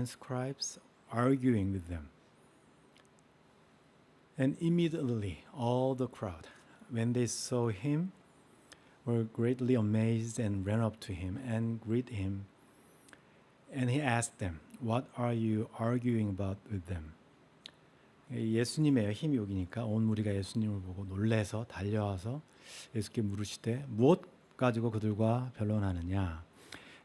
and scribes arguing with them. And immediately all the crowd, when they saw him, were greatly amazed and ran up to him and greeted him. And he asked them, "What are you arguing about with them?" 예수님의 힘이 여기니까 온 무리가 예수님을 보고 놀래서 달려와서 예수께 물으시되 무엇 가지고 그들과 변론하느냐?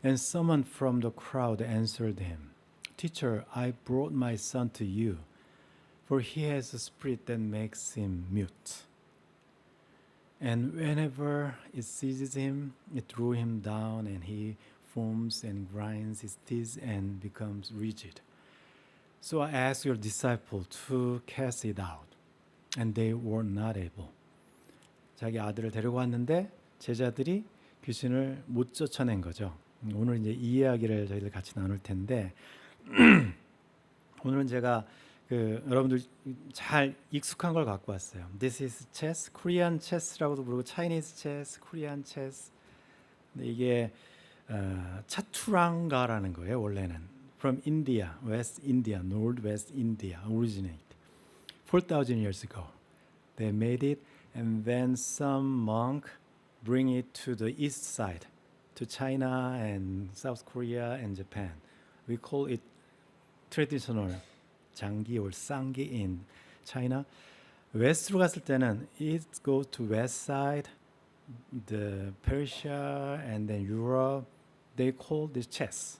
And someone from the crowd answered him, "Teacher, I brought my son to you, for he has a spirit that makes him mute. And whenever it seizes him, it throws him down, and he foams and grinds his teeth and becomes rigid. So I asked your disciple to cast it out, and they were not able." 자기 아들을 데리고 왔는데 제자들이 귀신을 못 쫓아낸 거죠. 오늘 이제 이 이야기를 저희들 같이 나눌 텐데 오늘은 제가 여러분들 잘 익숙한 걸 갖고 왔어요. This is chess, Korean chess라고도 부르고 Chinese chess, Korean chess. 근데 이게 차투랑가라는 거예요. 원래는 from India, West India, Northwest India originate. 4,000 years ago, they made it, and then some monk bring it to the east side, to China and South Korea and Japan. We call it traditional 장기 or 쌍기 in China. 웨스트로 갔을 때는 it goes to west side, the Persia and then Europe. They call this chess.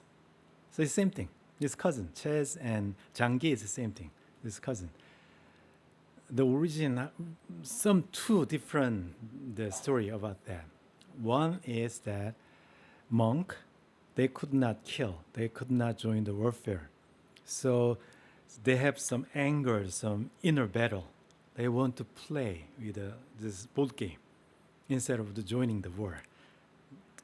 So it's the same thing. It's cousin. Chess and 장기 is the same thing. It's cousin. The origin, some two different the story about that. One is that monk, they could not kill. They could not join the warfare. So they have some anger, some inner battle. They want to play with this board game instead of joining the war.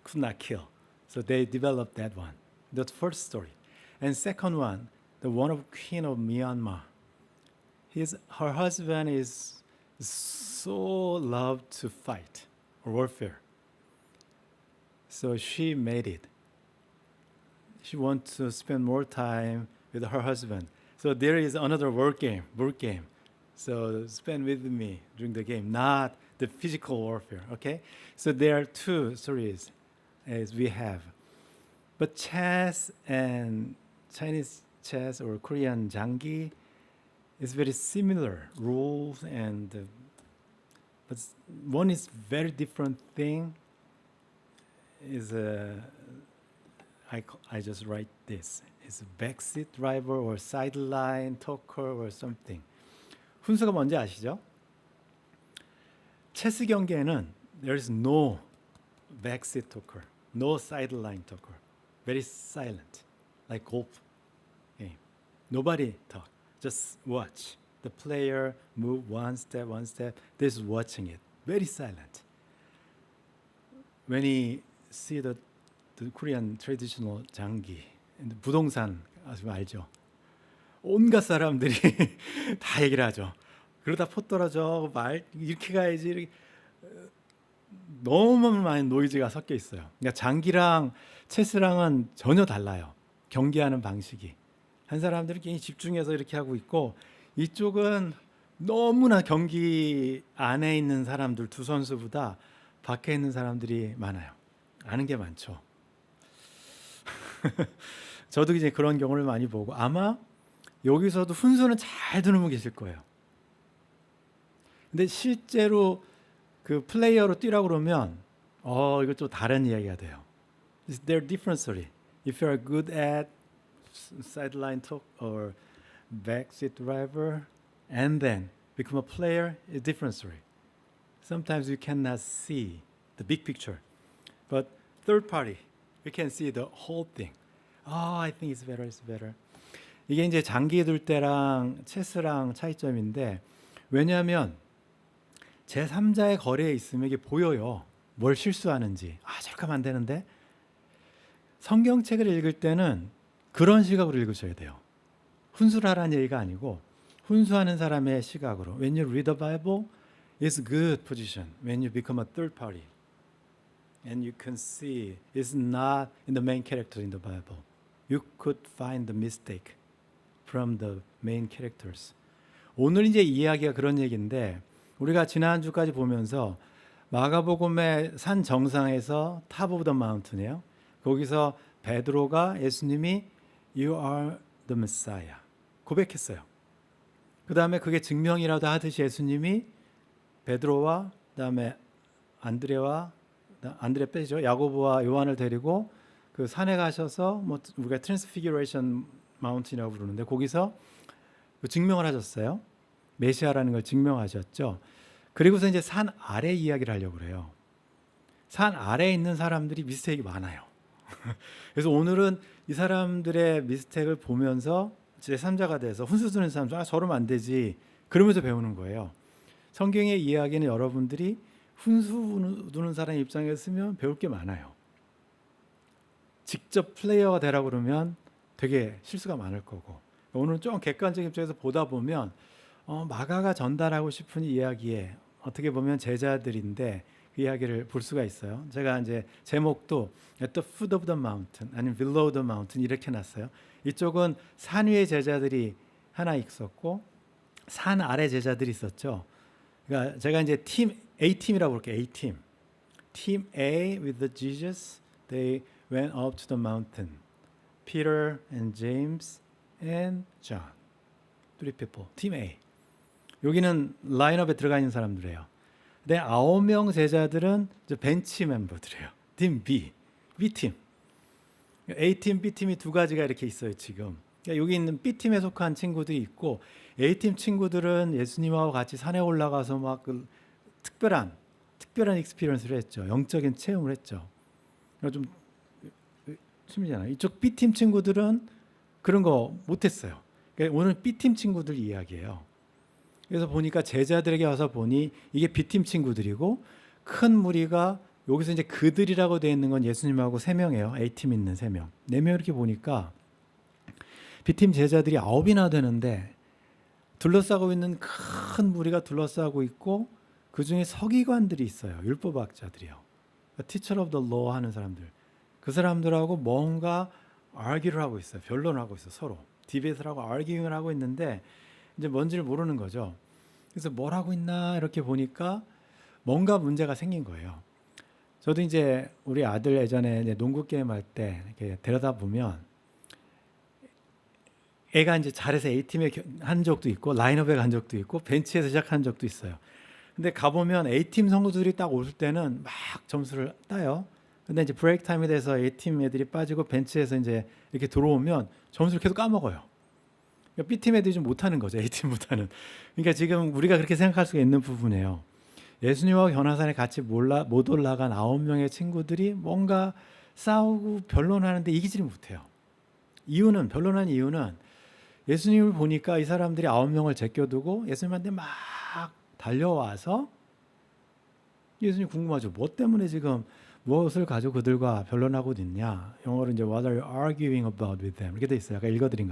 Could not kill. So they developed that one. The first story. And second one, the one of Queen of Myanmar. Her husband is so loved to fight or warfare. So she made it. She wants to spend more time with her husband. So there is another board game. So spend with me during the game, not the physical warfare, okay? So there are two stories as we have. But chess and Chinese chess or Korean 장기 is very similar rules but one is very different thing. I just write this. It's a backseat driver or sideline talker or something. 훈수가 뭔지 아시죠? 체스 경기에는 there is no backseat talker, no sideline talker. Very silent, like golf game. Nobody talk, just watch. The player move one step, they're just watching it. Very silent. When you see the Korean traditional 장기, 부동산 알죠? 온갖 사람들이 다 얘기를 하죠. 그러다 포 떨어져, 이렇게 가야지. 이렇게. 너무 많은 노이즈가 섞여 있어요. 그러니까 장기랑 체스랑은 전혀 달라요. 경기하는 방식이. 한 사람들은 굉장히 집중해서 이렇게 하고 있고 이쪽은 너무나 경기 안에 있는 사람들 두 선수보다 밖에 있는 사람들이 많아요. 아는 게 많죠. 저도 이제 그런 경우를 많이 보고 아마 여기서도 훈수는 잘 드는 분 계실 거예요. 근데 실제로 그 플레이어로 뛰라고 그러면 이거 좀 다른 이야기가 돼요. They're different story. If you are good at sideline talk or backseat driver and then become a player, it's a different story. Sometimes you cannot see the big picture. But third party, you can see the whole thing. I think it's better. 이게 이제 장기 둘 때랑 체스랑 차이점인데 왜냐하면 제3자의 거래에 있으면 이게 보여요. 뭘 실수하는지. 저렇게 하면 안 되는데. 성경책을 읽을 때는 그런 시각으로 읽으셔야 돼요. 훈수를 하라는 얘기가 아니고 훈수하는 사람의 시각으로. When you read the Bible, it's a good position. When you become a third party. And you can see it's not in the main character in the Bible. you could find the mistake from the main characters. 오늘 이제 이야기가 그런 얘기인데 우리가 지난주까지 보면서 마가복음의 산 정상에서 탑 오브 더 마운틴이에요. 거기서 베드로가 예수님이 You are the Messiah 고백했어요. 그 다음에 그게 증명이라도 하듯이 예수님이 베드로와 그다음에 안드레 빼죠. 야고보와 요한을 데리고 그 산에 가셔서 뭐 우리가 트랜스피규레이션 마운틴이라고 부르는데 거기서 증명을 하셨어요. 메시아라는 걸 증명하셨죠. 그리고서 이제 산 아래 이야기를 하려고 그래요. 산 아래에 있는 사람들이 미스테이크가 많아요. 그래서 오늘은 이 사람들의 미스테이크를 보면서 제3자가 돼서 훈수 두는 사람 저러면 안 되지 그러면서 배우는 거예요. 성경의 이야기는 여러분들이 훈수 두는 사람 입장에서 쓰면 배울 게 많아요. 직접 플레이어가 되라고 그러면 되게 실수가 많을 거고 오늘은 좀 객관적인 입장에서 보다 보면 마가가 전달하고 싶은 이야기에 어떻게 보면 제자들인데 그 이야기를 볼 수가 있어요. 제가 이제 제목도 At the foot of the mountain 아니면 below the mountain 이렇게 놨어요. 이쪽은 산 위의 제자들이 하나 있었고 산 아래 제자들이 있었죠. 그러니까 제가 이제 팀 A팀이라고 볼게요. A팀. Team A with the Jesus, they went up to the mountain. Peter and James and John. Three people. Team A. 여기는 라인업에 들어가 있는 사람들이에요. 근데 9명 제자들은 벤치 멤버들이에요. 팀 B, B팀. A팀, B팀이 두 가지가 이렇게 있어요 지금. 그러니까 여기 있는 B팀에 속한 친구들이 있고 A팀 친구들은 예수님하고 같이 산에 올라가서 막 그 특별한 익스피리언스를 했죠. 영적인 체험을 했죠. 좀 심리잖아요. 이쪽 B팀 친구들은 그런 거 못했어요. 그러니까 오늘 B팀 친구들 이야기예요. 그래서 보니까 제자들에게 와서 보니 이게 B팀 친구들이고 큰 무리가 여기서 이제 그들이라고 되어 있는 건 예수님하고 3명이에요. A팀 있는 3명. 4명 이렇게 보니까 B팀 제자들이 9이나 되는데 둘러싸고 있는 큰 무리가 둘러싸고 있고 그중에 서기관들이 있어요. 율법학자들이요. Teacher of the law 하는 사람들. 그 사람들하고 뭔가 argue를 하고 있어요. 변론을 하고 있어요. 서로. 디베이트를 하고 arguing을 하고 있는데 이제 뭔지를 모르는 거죠. 그래서 뭘 하고 있나 이렇게 보니까 뭔가 문제가 생긴 거예요. 저도 이제 우리 아들 예전에 이제 농구 게임 할 때 이렇게 데려다 보면 애가 이제 잘해서 A팀에 한 적도 있고 라인업에 간 적도 있고 벤치에서 시작한 적도 있어요. 근데 가보면 A팀 선수들이 딱 올 때는 막 점수를 따요. 근데 이제 브레이크 타임에 대해서 A팀 애들이 빠지고 벤치에서 이제 이렇게 들어오면 점수를 계속 까먹어요. 그러니까 B팀 애들이 좀 못하는 거죠. A팀보다는. 그러니까 지금 우리가 그렇게 생각할 수가 있는 부분이에요. 예수님하고 견화산에 같이 못 올라간 9명의 친구들이 뭔가 싸우고 변론하는데 이기지를 못해요. 변론한 이유는 예수님을 보니까 이 사람들이 9명을 제껴두고 예수님한테 막 달려와서 예수님 궁금하죠. 뭐 때문에 지금 무엇을 가지고 그들과 변론하고 있냐. 영어로 이제 What are you arguing about with them? 이렇게 돼 있어요. 아까 읽어드린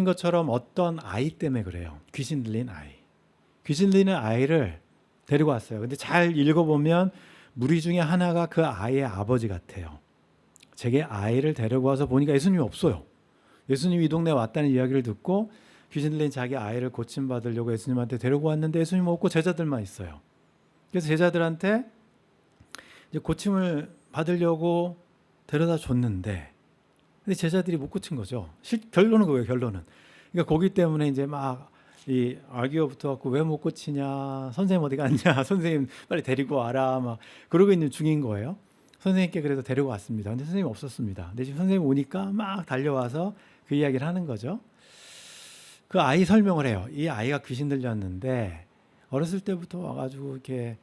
것처럼 어떤 아이 때문에 그래요. 귀신 들린 아이. 귀신 들리는 아이를 데리고 왔어요. 근데 잘 읽어보면 무리 중에 하나가 그 아이의 아버지 같아요. 제게 아이를 데리고 와서 보니까 예수님이 없어요. 예수님이 이 동네에 왔다는 이야기를 듣고 귀신 들린 자기 아이를 고침받으려고 예수님한테 데리고 왔는데 예수님 없고 제자들만 있어요. 그래서 제자들한테 이제 고침을 받으려고 데려다 줬는데 근데 제자들이 못 고친 거죠. 결론은 그거예요. 결론은. 그러니까 거기 때문에 이제 막 이 argu가 붙어갖고 왜 못 고치냐, 선생님 어디 갔냐, 선생님 빨리 데리고 와라, 막 그러고 있는 중인 거예요. 선생님께 그래서 데리고 왔습니다. 근데 선생님 없었습니다. 근데 지금 선생님 오니까 막 달려와서 그 이야기를 하는 거죠. 그 아이 설명을 해요. 이 아이가 귀신 들렸는데 어렸을 때부터 와가지고 이렇게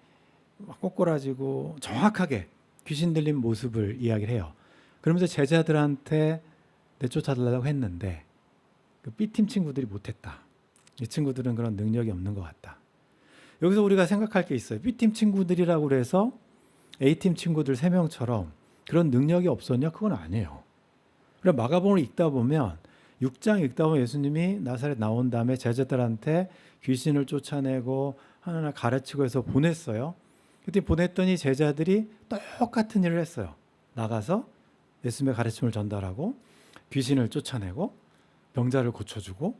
막 꼬꼬라지고 정확하게 귀신 들린 모습을 이야기를 해요. 그러면서 제자들한테 내쫓아달라고 했는데 그 B팀 친구들이 못했다. 이 친구들은 그런 능력이 없는 것 같다. 여기서 우리가 생각할 게 있어요. B팀 친구들이라고 그래서 A팀 친구들 3명처럼 그런 능력이 없었냐? 그건 아니에요. 그럼 마가복음을 읽다 보면 6장 읽다 보면 예수님이 나사렛 나온 다음에 제자들한테 귀신을 쫓아내고 하나하나 가르치고 해서 보냈어요. 그때 보냈더니 제자들이 똑같은 일을 했어요. 나가서 예수님의 가르침을 전달하고 귀신을 쫓아내고 병자를 고쳐주고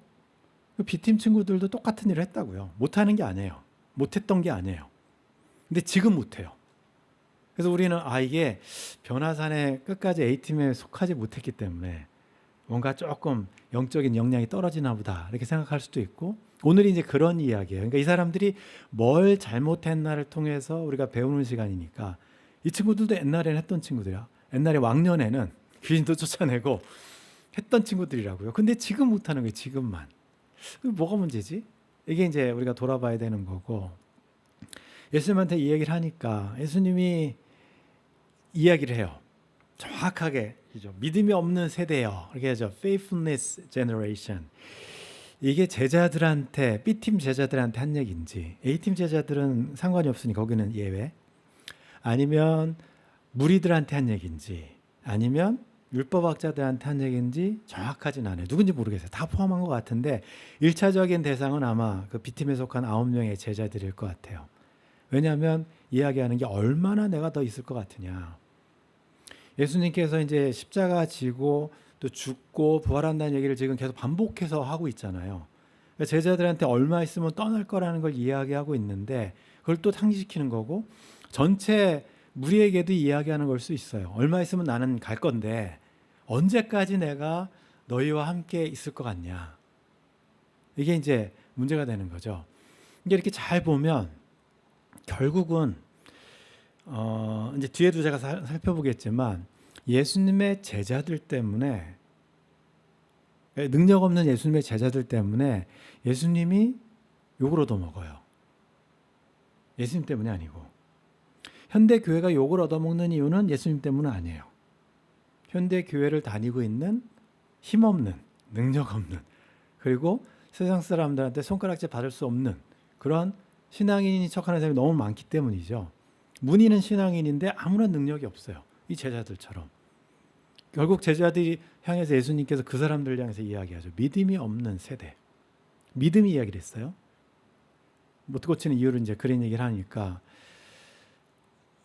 B팀 친구들도 똑같은 일을 했다고요. 못하는 게 아니에요. 못했던 게 아니에요. 근데 지금 못해요. 그래서 우리는 이게 변화산의 끝까지 A팀에 속하지 못했기 때문에 뭔가 조금 영적인 역량이 떨어지나 보다 이렇게 생각할 수도 있고, 오늘이 이제 그런 이야기예요. 그러니까 이 사람들이 뭘 잘못했나를 통해서 우리가 배우는 시간이니까, 이 친구들도 옛날에는 했던 친구들이야. 옛날에 왕년에는 귀신도 쫓아내고 했던 친구들이라고요. 근데 지금 못하는 거예요. 지금만. 뭐가 문제지? 이게 이제 우리가 돌아봐야 되는 거고, 예수님한테 이 얘기를 하니까 예수님이 이야기를 해요. 정확하게 믿음이 없는 세대요. 이렇게 하죠. Faithless generation. 이게 제자들한테, B팀 제자들한테 한 얘기인지, A팀 제자들은 상관이 없으니 거기는 예외, 아니면 무리들한테 한 얘기인지, 아니면 율법학자들한테 한 얘기인지 정확하진 않아요. 누군지 모르겠어요. 다 포함한 것 같은데 1차적인 대상은 아마 그 B팀에 속한 9명의 제자들일 것 같아요. 왜냐하면 이야기하는 게 얼마나 내가 더 있을 것 같으냐. 예수님께서 이제 십자가 지고 또 죽고 부활한다는 얘기를 지금 계속 반복해서 하고 있잖아요. 제자들한테 얼마 있으면 떠날 거라는 걸 이야기하고 있는데 그걸 또 상기시키는 거고, 전체 무리에게도 이야기하는 걸 수 있어요. 얼마 있으면 나는 갈 건데 언제까지 내가 너희와 함께 있을 것 같냐. 이게 이제 문제가 되는 거죠. 이게 이렇게 잘 보면 결국은 이제 뒤에도 제가 살펴보겠지만 예수님의 제자들 때문에, 능력 없는 예수님의 제자들 때문에 예수님이 욕을 얻어먹어요. 예수님 때문이 아니고. 현대 교회가 욕을 얻어먹는 이유는 예수님 때문은 아니에요. 현대 교회를 다니고 있는 힘없는, 능력 없는, 그리고 세상 사람들한테 손가락질 받을 수 없는 그런 신앙인인 척하는 사람이 너무 많기 때문이죠. 문의는 신앙인인데 아무런 능력이 없어요. 이 제자들처럼. 결국 제자들이 향해서 예수님께서 그 사람들을 향해서 이야기하죠. 믿음이 없는 세대. 믿음이 이야기를 했어요. 못 고치는 이유를 이제 그런 얘기를 하니까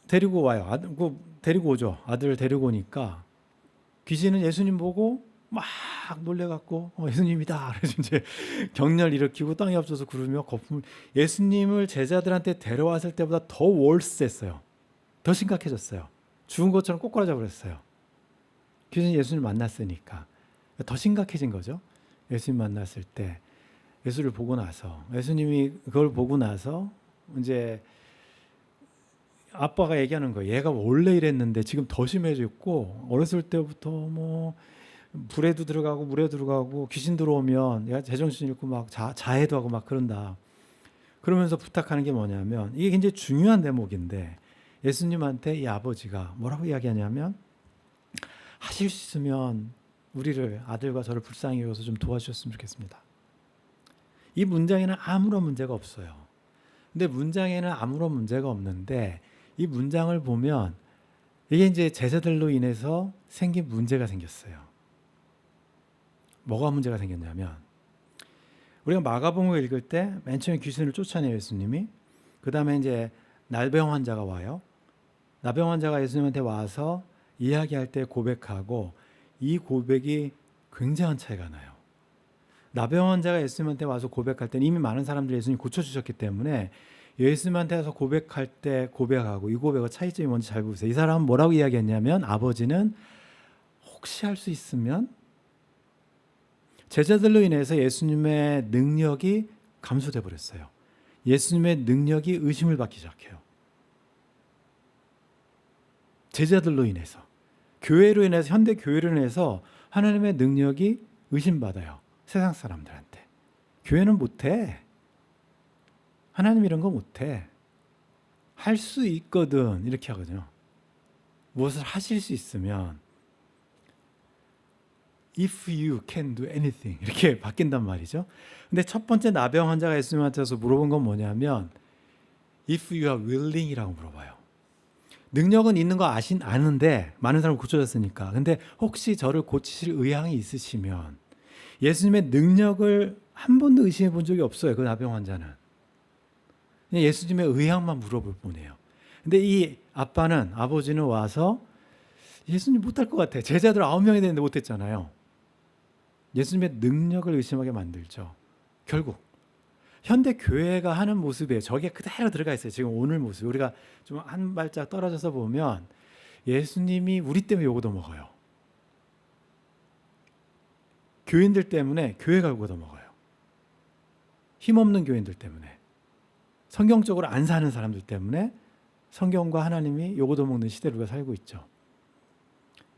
데리고 와요. 데리고 오죠. 아들을 데리고 오니까 귀신은 예수님 보고 막 놀래갖고 예수님이다. 그래서 이제 경렬 일으키고 땅에 엎쳐서 구르며 거품을, 예수님을 제자들한테 데려왔을 때보다 더 월스했어요. 더 심각해졌어요. 죽은 것처럼 꼬꾸라져 버렸어요. 귀신이 예수님 만났으니까 더 심각해진 거죠. 예수님 만났을 때, 예수를 보고 나서, 예수님이 그걸 보고 나서 이제 아빠가 얘기하는 거예요. 얘가 원래 이랬는데 지금 더 심해졌고, 어렸을 때부터 뭐 불에도 들어가고 물에 들어가고 귀신 들어오면 얘가 제정신 잃고 막 자해도 하고 막 그런다. 그러면서 부탁하는 게 뭐냐면, 이게 굉장히 중요한 대목인데, 예수님한테 이 아버지가 뭐라고 이야기하냐면, 하실 수 있으면 우리를, 아들과 저를 불쌍히 여겨서 좀 도와주셨으면 좋겠습니다. 이 문장에는 아무런 문제가 없어요. 근데 문장에는 아무런 문제가 없는데 이 문장을 보면 이게 이제 제자들로 인해서 생긴 문제가 생겼어요. 뭐가 문제가 생겼냐면, 우리가 마가복음을 읽을 때 맨 처음에 귀신을 쫓아내요, 예수님이. 그 다음에 이제 나병 환자가 와요. 나병 환자가 예수님한테 와서 이야기할 때 고백하고, 이 고백이 굉장한 차이가 나요. 나병 환자가 예수님한테 와서 고백할 때는 이미 많은 사람들이 예수님 고쳐주셨기 때문에 예수님한테 와서 고백할 때 고백하고 이 고백의 차이점이 뭔지 잘 보세요. 이 사람은 뭐라고 이야기했냐면, 아버지는 혹시 할 수 있으면, 제자들로 인해서 예수님의 능력이 감소돼 버렸어요. 예수님의 능력이 의심을 받기 시작해요. 제자들로 인해서, 교회로 인해서, 현대 교회로 인해서 하나님의 능력이 의심받아요. 세상 사람들한테. 교회는 못해. 하나님 이런 거 못해. 할 수 있거든. 이렇게 하거든요. 무엇을 하실 수 있으면 If you can do anything 이렇게 바뀐단 말이죠. 근데 첫 번째 나병 환자가 예수님한테 와서 물어본 건 뭐냐면 If you are willing 이라고 물어봐요. 능력은 있는 거 아는데, 많은 사람을 고쳐졌으니까. 근데 혹시 저를 고치실 의향이 있으시면, 예수님의 능력을 한 번도 의심해 본 적이 없어요. 그 나병 환자는. 그냥 예수님의 의향만 물어볼 뿐이에요. 근데 이 아버지는 와서 예수님 못할 것 같아. 제자들 9명이 되는데 못했잖아요. 예수님의 능력을 의심하게 만들죠. 결국 현대 교회가 하는 모습에 저게 그대로 들어가 있어요. 지금 오늘 모습. 우리가 좀 한 발짝 떨어져서 보면 예수님이 우리 때문에 요거도 먹어요. 교인들 때문에 교회가 요거도 먹어요. 힘없는 교인들 때문에, 성경적으로 안 사는 사람들 때문에 성경과 하나님이 요거도 먹는 시대를 우리가 살고 있죠.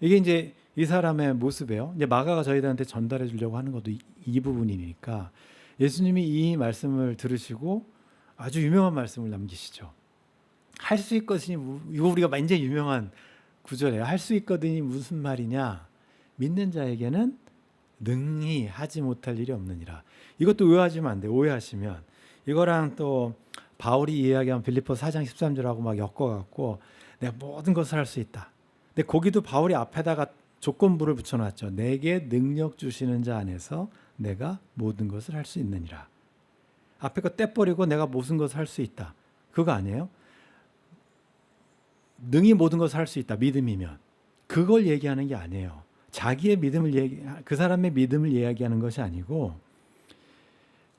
이게 이제 이 사람의 모습이에요. 이제 마가가 저희들한테 전달해 주려고 하는 것도 이 부분이니까 예수님이 이 말씀을 들으시고 아주 유명한 말씀을 남기시죠. 할 수 있거든이, 이거 우리가 완전 유명한 구절이에요. 할 수 있거든이 무슨 말이냐? 믿는 자에게는 능히 하지 못할 일이 없느니라. 이것도 오해하시면 안 돼요. 오해하시면 이거랑 또 바울이 이야기한 빌립보 4장 13절하고 막 엮어갖고 내가 모든 것을 할 수 있다. 근데 거기도 바울이 앞에다가 조건부를 붙여놨죠. 내게 능력 주시는 자 안에서 내가 모든 것을 할 수 있느니라. 앞에 거 떼버리고 내가 모든 것을 할 수 있다. 그거 아니에요? 능히 모든 것을 할 수 있다. 믿음이면. 그걸 얘기하는 게 아니에요. 자기의 믿음을 그 사람의 믿음을 이야기하는 것이 아니고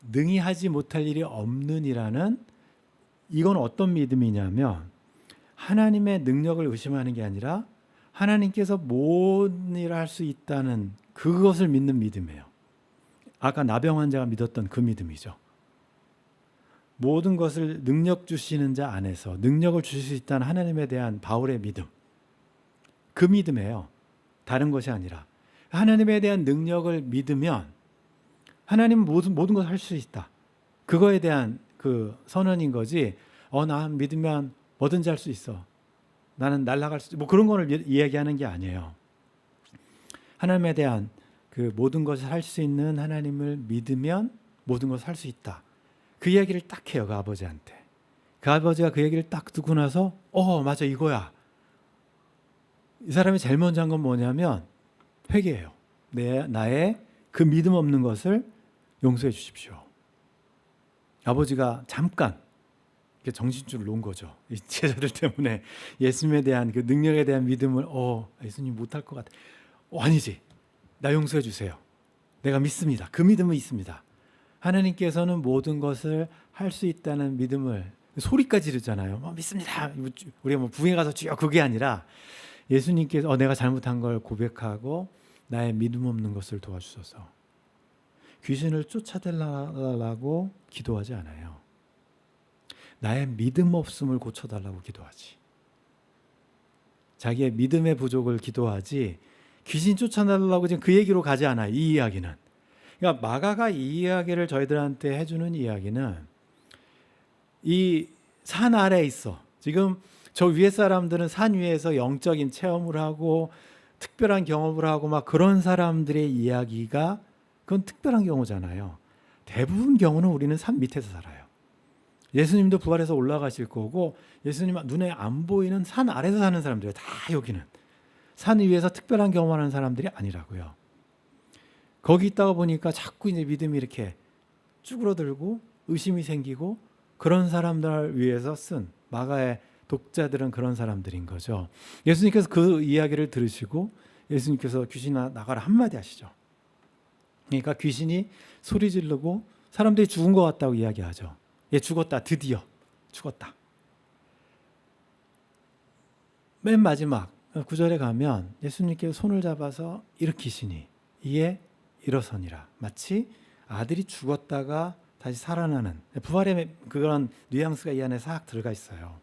능히 하지 못할 일이 없느니라는, 이건 어떤 믿음이냐면 하나님의 능력을 의심하는 게 아니라 하나님께서 모든 일을 할 수 있다는 그것을 믿는 믿음이에요. 아까 나병 환자가 믿었던 그 믿음이죠. 모든 것을 능력 주시는 자 안에서 능력을 주실 수 있다는 하나님에 대한 바울의 믿음, 그 믿음이에요. 다른 것이 아니라 하나님에 대한 능력을 믿으면 하나님은 모든 것을 할 수 있다. 그거에 대한 그 선언인 거지. 나 믿으면 뭐든지 할 수 있어. 나는 날아갈 수 있어. 뭐 그런 거를 이야기하는 게 아니에요. 하나님에 대한 그 모든 것을 할 수 있는 하나님을 믿으면 모든 것을 할 수 있다. 그 이야기를 딱 해요. 그 아버지한테. 그 아버지가 그 얘기를 딱 듣고 나서 맞아, 이거야. 이 사람이 제일 먼저 한 건 뭐냐면 회개해요. 나의 그 믿음 없는 것을 용서해 주십시오. 아버지가 잠깐 정신줄을 놓은 거죠. 이 제자들 때문에 예수님에 대한 그 능력에 대한 믿음을 예수님 못할 것 같아. 아니지. 나 용서해 주세요. 내가 믿습니다. 그 믿음은 있습니다. 하나님께서는 모든 것을 할 수 있다는 믿음을 소리까지 지르잖아요. 믿습니다. 우리가 뭐 부흥회 가서 주여, 그게 아니라 예수님께서 내가 잘못한 걸 고백하고 나의 믿음 없는 것을 도와주소서. 귀신을 쫓아달라고 기도하지 않아요. 나의 믿음 없음을 고쳐달라고 기도하지. 자기의 믿음의 부족을 기도하지 귀신 쫓아달라고 지금 그 얘기로 가지 않아요. 이 이야기는. 그러니까 마가가 이 이야기를 저희들한테 해주는 이야기는 이 산 아래에 있어. 지금 저 위에 사람들은 산 위에서 영적인 체험을 하고 특별한 경험을 하고 막 그런 사람들의 이야기가, 그건 특별한 경우잖아요. 대부분 경우는 우리는 산 밑에서 살아요. 예수님도 부활해서 올라가실 거고 예수님 눈에 안 보이는 산 아래서 사는 사람들이에요. 다 여기는. 산 위에서 특별한 경험하는 사람들이 아니라고요. 거기 있다가 보니까 자꾸 이제 믿음이 이렇게 쭈그러들고 의심이 생기고 그런 사람들을 위해서 쓴 마가의 독자들은 그런 사람들인 거죠. 예수님께서 그 이야기를 들으시고 예수님께서 귀신아 나가라 한마디 하시죠. 그러니까 귀신이 소리 지르고 사람들이 죽은 것 같다고 이야기하죠. 얘 죽었다. 드디어 죽었다. 맨 마지막 9절에 가면 예수님께서 손을 잡아서 일으키시니 이에 일어서니라. 마치 아들이 죽었다가 다시 살아나는 부활의 그런 뉘앙스가 이 안에 싹 들어가 있어요.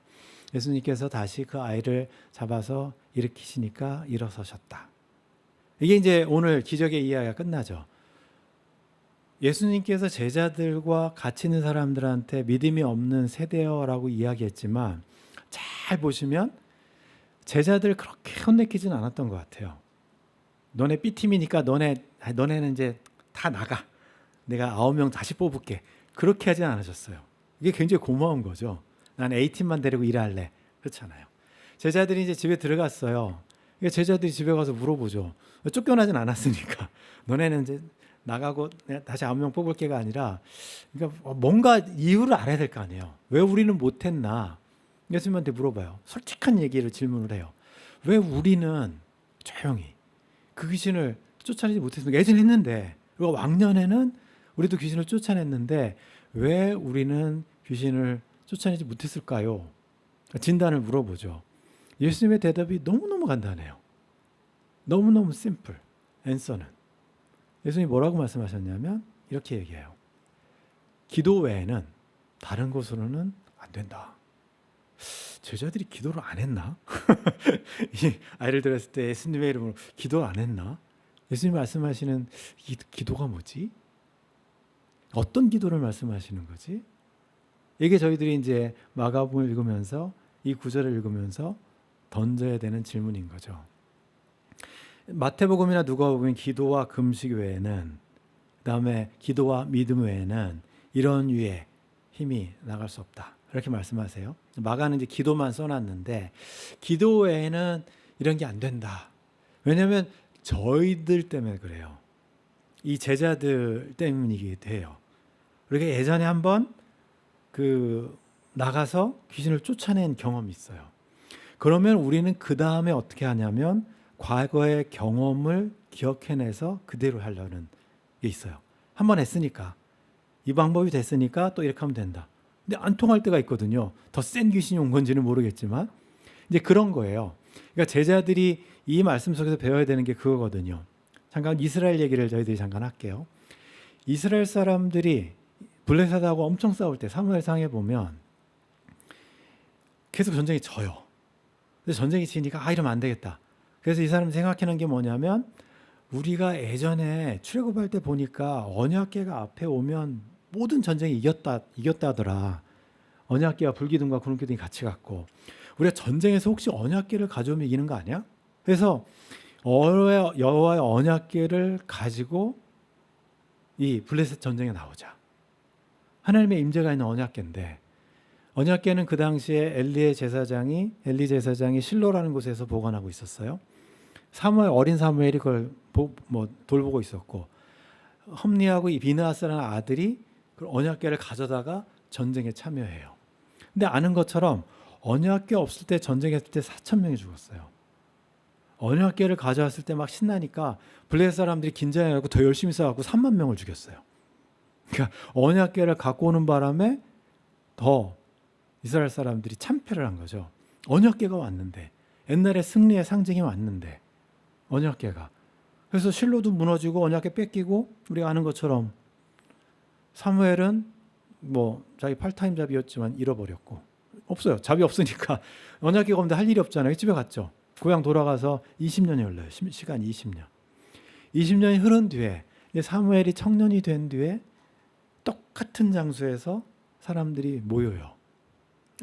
예수님께서 다시 그 아이를 잡아서 일으키시니까 일어서셨다. 이게 이제 오늘 기적의 이야기가 끝나죠. 예수님께서 제자들과 같이 있는 사람들한테 믿음이 없는 세대여라고 이야기했지만 잘 보시면 제자들 그렇게 혼내키진 않았던 것 같아요. 너네 B팀이니까 너네는 이제 다 나가. 내가 9명 다시 뽑을게. 그렇게 하진 않으셨어요. 이게 굉장히 고마운 거죠. 난 A팀만 데리고 일할래. 그렇잖아요. 제자들이 이제 집에 들어갔어요. 제자들이 집에 가서 물어보죠. 쫓겨나진 않았으니까. 너네는 이제 나가고 다시 9명 뽑을게가 아니라, 그러니까 뭔가 이유를 알아야 될 거 아니에요. 왜 우리는 못했나? 예수님한테 물어봐요. 솔직한 얘기를 질문을 해요. 왜 우리는 조용히. 그 귀신을 쫓아내지 못했습니다. 예전에 했는데, 그리고 왕년에는 우리도 귀신을 쫓아냈는데 왜 우리는 귀신을 쫓아내지 못했을까요? 진단을 물어보죠. 예수님의 대답이 너무너무 간단해요. 너무너무 심플. 앤서는. 예수님이 뭐라고 말씀하셨냐면 이렇게 얘기해요. 기도 외에는 다른 곳으로는 안 된다. 제자들이 기도를 안 했나? 이 아이를 들었을 때 예수님의 이름으로 기도를 안 했나? 예수님 말씀하시는 기도가 뭐지? 어떤 기도를 말씀하시는 거지? 이게 저희들이 이제 마가복음을 읽으면서 이 구절을 읽으면서 던져야 되는 질문인 거죠. 마태복음이나 누가복음은 기도와 금식 외에는, 그다음에 기도와 믿음 외에는 이런 유의 힘이 나갈 수 없다. 이렇게 말씀하세요. 마가는 이제 기도만 써놨는데 기도 외에는 이런 게 안 된다. 왜냐하면 저희들 때문에 그래요. 이 제자들 때문이기도 해요. 우리가 예전에 한번 나가서 귀신을 쫓아낸 경험이 있어요. 그러면 우리는 그 다음에 어떻게 하냐면 과거의 경험을 기억해내서 그대로 하려는 게 있어요. 한번 했으니까, 이 방법이 됐으니까 또 이렇게 하면 된다. 근데 안 통할 때가 있거든요. 더 센 귀신이 온 건지는 모르겠지만 이제 그런 거예요. 그러니까 제자들이 이 말씀 속에서 배워야 되는 게 그거거든요. 잠깐 이스라엘 얘기를 저희들이 잠깐 할게요. 이스라엘 사람들이 블레셋하고 엄청 싸울 때 사무엘상에 보면 계속 전쟁이 져요. 근데 전쟁이 지니까 이러면 안 되겠다. 그래서 이 사람이 생각하는 게 뭐냐면 우리가 예전에 출애굽할 때 보니까 언약궤가 앞에 오면 모든 전쟁이 이겼다더라. 언약궤와 불기둥과 구름기둥이 같이 갔고 우리가 전쟁에서 혹시 언약궤를 가져오면 이기는 거 아니야? 그래서 여호와의 언약궤를 가지고 이 블레셋 전쟁에 나오자. 하나님의 임재가 있는 언약궤인데 언약궤는 그 당시에 엘리 제사장이 실로라는 곳에서 보관하고 있었어요. 어린 사무엘이 그걸 돌보고 있었고 험리하고 이 비느하스라는 아들이 그 언약궤를 가져다가 전쟁에 참여해요. 근데 아는 것처럼 언약궤 없을 때 전쟁했을 때 4,000명이 죽었어요. 언약궤를 가져왔을 때 막 신나니까 블레셋 사람들이 긴장해갖고 더 열심히 싸워갖고 3만 명을 죽였어요. 그러니까 언약궤를 갖고 오는 바람에 더 이스라엘 사람들이 참패를 한 거죠. 언약궤가 왔는데 옛날에 승리의 상징이 왔는데 언약궤가. 그래서 실로도 무너지고 언약궤 뺏기고 우리가 아는 것처럼 사무엘은 자기 팔타임 잡이었지만 잃어버렸고 없어요. 잡이 없으니까 언약궤가 없는데 할 일이 없잖아요. 집에 갔죠. 고향 돌아가서 20년이 흘러요. 시간이 20년. 20년이 흐른 뒤에 사무엘이 청년이 된 뒤에 똑같은 장소에서 사람들이 모여요.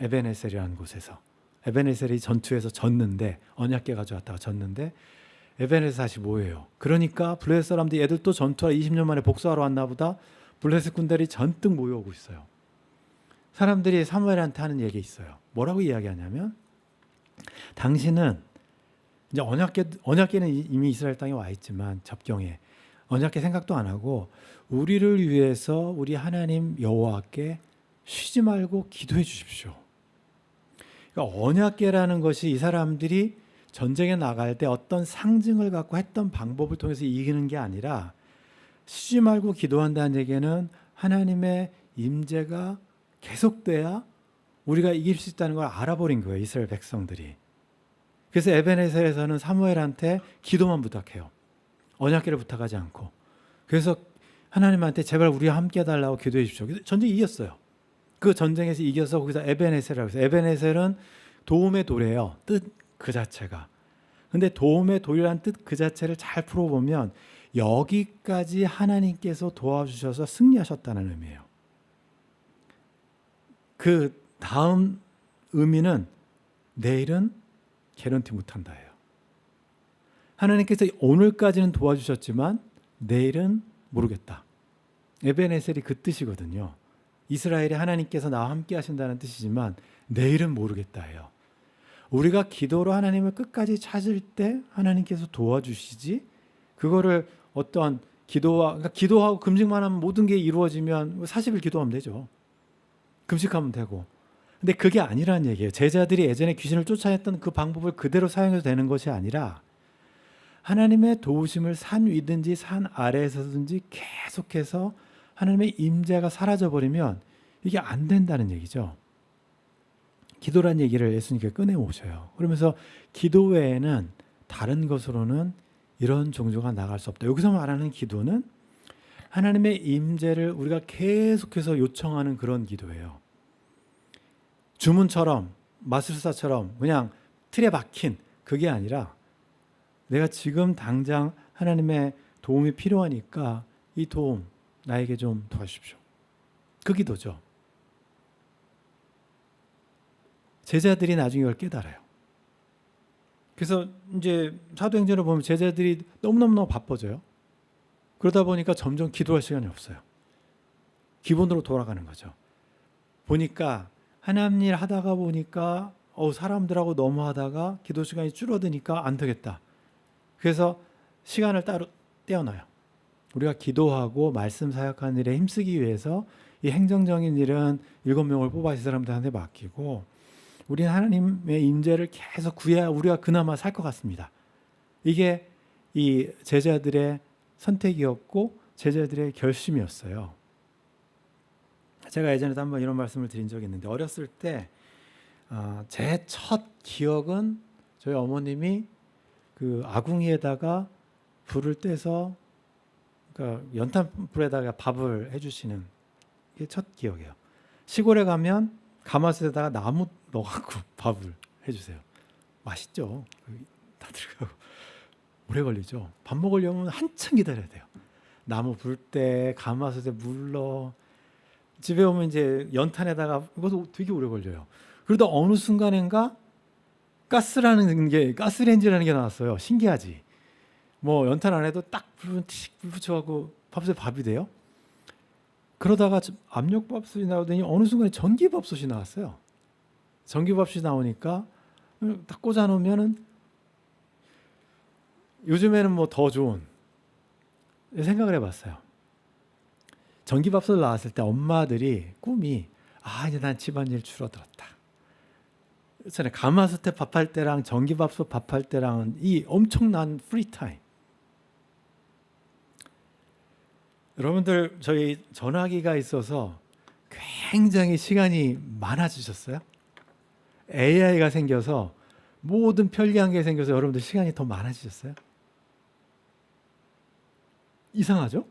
에벤에셀이라는 곳에서. 에벤에셀이 전투에서 졌는데 언약궤 가져왔다가 졌는데 에벤에셀 다시 모여요. 그러니까 블레셋 사람들이 애들 또 전투하러 20년 만에 복수하러 왔나 보다. 블레셋 군대들이 잔뜩 모여오고 있어요. 사람들이 사무엘한테 하는 얘기 있어요. 뭐라고 이야기하냐면 당신은 이제 언약궤는 이미 이스라엘 땅에 와 있지만 접경에 언약궤 생각도 안 하고 우리를 위해서 우리 하나님 여호와께 쉬지 말고 기도해 주십시오. 그러니까 언약궤라는 것이 이 사람들이 전쟁에 나갈 때 어떤 상징을 갖고 했던 방법을 통해서 이기는 게 아니라 쉬지 말고 기도한다는 얘기는 하나님의 임재가 계속돼야 우리가 이길 수 있다는 걸 알아버린 거예요. 이스라엘 백성들이. 그래서 에벤에셀에서는 사무엘한테 기도만 부탁해요. 언약궤를 부탁하지 않고. 그래서 하나님한테 제발 우리와 함께 해달라고 기도해 주십시오. 전쟁이 이겼어요. 그 전쟁에서 이겨서 거기서 에벤에셀이라고 해서 에벤에셀은 도움의 돌이에요. 뜻 그 자체가. 근데 도움의 돌이라는 뜻 그 자체를 잘 풀어보면 여기까지 하나님께서 도와주셔서 승리하셨다는 의미예요. 그 다음 의미는 내일은 개런티 못한다예요. 하나님께서 오늘까지는 도와주셨지만 내일은 모르겠다. 에벤에셀이 그 뜻이거든요. 이스라엘이 하나님께서 나와 함께 하신다는 뜻이지만 내일은 모르겠다예요. 우리가 기도로 하나님을 끝까지 찾을 때 하나님께서 도와주시지 그거를 어떠한 그러니까 기도하고 금식만 하면 모든 게 이루어지면 40일 기도하면 되죠. 금식하면 되고. 근데 그게 아니라는 얘기예요. 제자들이 예전에 귀신을 쫓아냈던 그 방법을 그대로 사용해도 되는 것이 아니라 하나님의 도우심을 산 위든지 산 아래에서든지 계속해서 하나님의 임재가 사라져 버리면 이게 안 된다는 얘기죠. 기도란 얘기를 예수님께 꺼내오셔요. 그러면서 기도 외에는 다른 것으로는 이런 종교가 나갈 수 없다. 여기서 말하는 기도는 하나님의 임재를 우리가 계속해서 요청하는 그런 기도예요. 주문처럼 마술사처럼 그냥 틀에 박힌 그게 아니라 내가 지금 당장 하나님의 도움이 필요하니까 이 도움 나에게 좀 도와주십시오. 그 기도죠. 제자들이 나중에 이걸 깨달아요. 그래서 이제 사도행전을 보면 제자들이 너무너무 바빠져요. 그러다 보니까 점점 기도할 시간이 없어요. 기본으로 돌아가는 거죠. 보니까 하나님 일 하다가 보니까 사람들하고 너무 하다가 기도 시간이 줄어드니까 안 되겠다. 그래서 시간을 따로 떼어놔요. 우리가 기도하고 말씀 사역하는 일에 힘쓰기 위해서 이 행정적인 일은 7명을 뽑아 이 사람들한테 맡기고 우리는 하나님의 임재를 계속 구해야 우리가 그나마 살 것 같습니다. 이게 이 제자들의 선택이었고 제자들의 결심이었어요. 제가 예전에도 한번 이런 말씀을 드린 적이 있는데 어렸을 때 제 첫 기억은 저희 어머님이 그 아궁이에다가 불을 떼서 그러니까 연탄불에다가 밥을 해주시는 게 첫 기억이에요. 시골에 가면 가마솥에다가 나무 넣어갖고 밥을 해주세요. 맛있죠. 다 들어가고 오래 걸리죠. 밥 먹으려면 한참 기다려야 돼요. 나무 불 때 가마솥에 물 넣어 집에 오면 이제 연탄에다가 이것도 되게 오래 걸려요. 그러다 어느 순간인가 가스레인지라는 게 나왔어요. 신기하지. 뭐 연탄 안에도 딱 불 붙여갖고 밥이 돼요. 그러다가 압력밥솥이 나오더니 어느 순간에 전기밥솥이 나왔어요. 전기밥솥이 나오니까 딱 꽂아 놓으면은 요즘에는 뭐 더 좋은 생각을 해봤어요. 전기밥솥 나왔을 때 엄마들이 꿈이 이제 난 집안일 줄어들었다. 그렇잖아요. 가마솥에 밥할 때랑 전기밥솥 밥할 때랑은 이 엄청난 프리타임. 여러분들 저희 전화기가 있어서 굉장히 시간이 많아지셨어요? AI가 생겨서 모든 편리한 게 생겨서 여러분들 시간이 더 많아지셨어요? 이상하죠?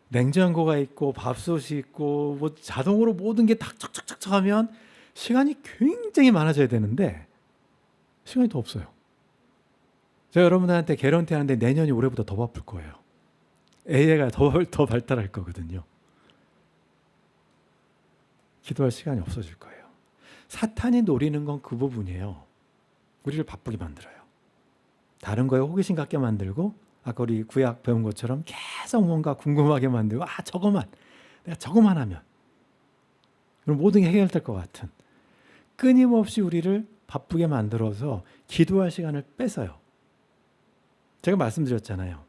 냉장고가 있고 밥솥이 있고 뭐 자동으로 모든 게 다 척척척척 하면 시간이 굉장히 많아져야 되는데 시간이 더 없어요. 제가 여러분들한테 개런티 하는데 내년이 올해보다 더 바쁠 거예요. AI가 더 발달할 거거든요. 기도할 시간이 없어질 거예요. 사탄이 노리는 건 그 부분이에요. 우리를 바쁘게 만들어요. 다른 거에 호기심 갖게 만들고 아까 우리 구약 배운 것처럼 계속 뭔가 궁금하게 만들고 내가 저거만 하면 그럼 모든 게 해결될 것 같은 끊임없이 우리를 바쁘게 만들어서 기도할 시간을 뺏어요. 제가 말씀드렸잖아요.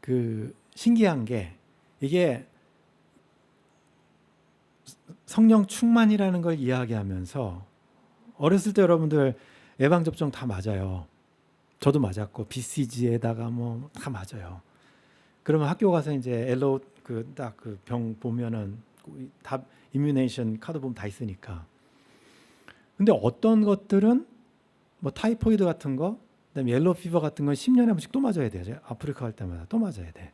그 신기한 게 이게 성령 충만이라는 걸 이야기하면서 어렸을 때 여러분들 예방접종 다 맞아요. 저도 맞았고 BCG에다가 뭐 다 맞아요. 그러면 학교 가서 이제 엘로 딱 그 병 보면은 다 이뮤네이션 카드 보면 다 있으니까. 근데 어떤 것들은 뭐 타이포이드 같은 거, 그다음에 옐로우 피버 같은 건 10년에 한 번씩 또 맞아야 돼요. 아프리카 갈 때마다 또 맞아야 돼.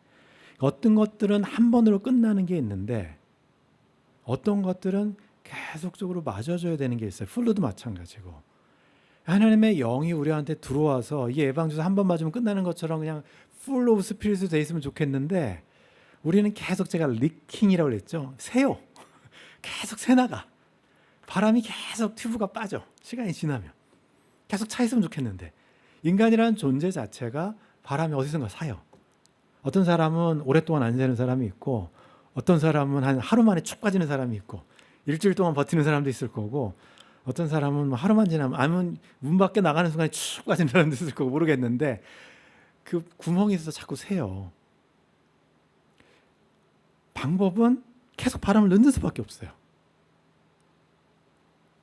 어떤 것들은 한 번으로 끝나는 게 있는데 어떤 것들은 계속적으로 맞아줘야 되는 게 있어요. 플루도 마찬가지고. 하나님의 영이 우리한테 들어와서 이게 예방주사 한 번 맞으면 끝나는 것처럼 그냥 풀 오브 스피릿으로 돼 있으면 좋겠는데 우리는 계속 제가 리킹이라고 그랬죠. 새요. 계속 새나가. 바람이 계속 튜브가 빠져. 시간이 지나면. 계속 차 있으면 좋겠는데 인간이라는 존재 자체가 바람이 어디선가 사요. 어떤 사람은 오랫동안 안 새는 사람이 있고 어떤 사람은 한 하루 만에 축 빠지는 사람이 있고 일주일 동안 버티는 사람도 있을 거고 어떤 사람은 뭐 하루만 지나면 아니면 문 밖에 나가는 순간에 축 빠지는 사람도 있을 거고 모르겠는데 그 구멍이 있어서 자꾸 새요. 방법은 계속 바람을 넣는 수밖에 없어요.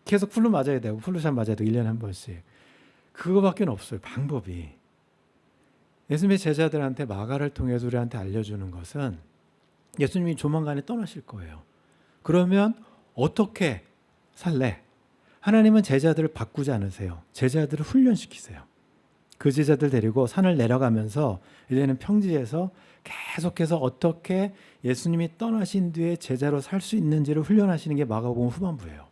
계속 풀로 맞아야 되고 풀로샷 맞아야 되고 1년에 한 번씩. 그거밖에 없어요. 방법이. 예수님의 제자들한테 마가를 통해서 우리한테 알려주는 것은 예수님이 조만간에 떠나실 거예요. 그러면 어떻게 살래? 하나님은 제자들을 바꾸지 않으세요. 제자들을 훈련시키세요. 그 제자들 데리고 산을 내려가면서 이제는 평지에서 계속해서 어떻게 예수님이 떠나신 뒤에 제자로 살 수 있는지를 훈련하시는 게 마가복음 후반부예요.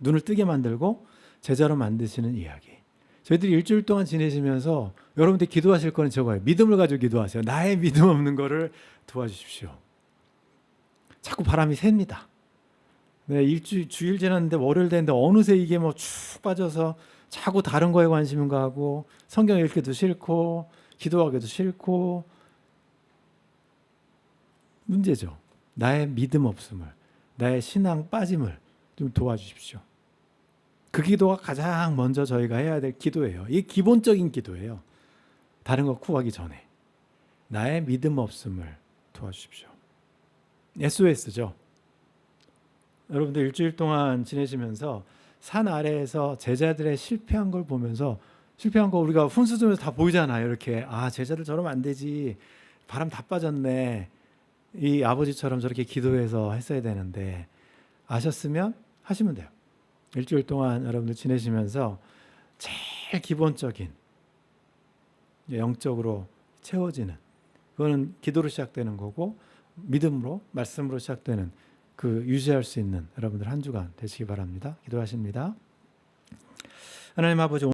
눈을 뜨게 만들고 제자로 만드시는 이야기. 저희들이 일주일 동안 지내시면서 여러분들 기도하실 거는 저거예요. 믿음을 가지고 기도하세요. 나의 믿음 없는 거를 도와주십시오. 자꾸 바람이 셉니다. 네, 주일 지났는데 월요일 됐는데 어느새 이게 뭐 축 빠져서 자꾸 다른 거에 관심인 거 하고 성경 읽기도 싫고 기도하기도 싫고 문제죠. 나의 믿음 없음을, 나의 신앙 빠짐을 좀 도와주십시오. 그 기도가 가장 먼저 저희가 해야 될 기도예요. 이게 기본적인 기도예요. 다른 거 구하기 전에 나의 믿음 없음을 도와주십시오. SOS죠. 여러분들 일주일 동안 지내시면서 산 아래에서 제자들의 실패한 걸 보면서 실패한 거 우리가 훈수점에서 다 보이잖아요. 이렇게 제자들 저러면 안 되지. 바람 다 빠졌네. 이 아버지처럼 저렇게 기도해서 했어야 되는데 아셨으면 하시면 돼요. 일주일 동안 여러분들 지내시면서 제일 기본적인 영적으로 채워지는 그거는 기도로 시작되는 거고 믿음으로 말씀으로 시작되는 그 유지할 수 있는 여러분들 한 주간 되시기 바랍니다. 기도하십니다. 하나님 아버지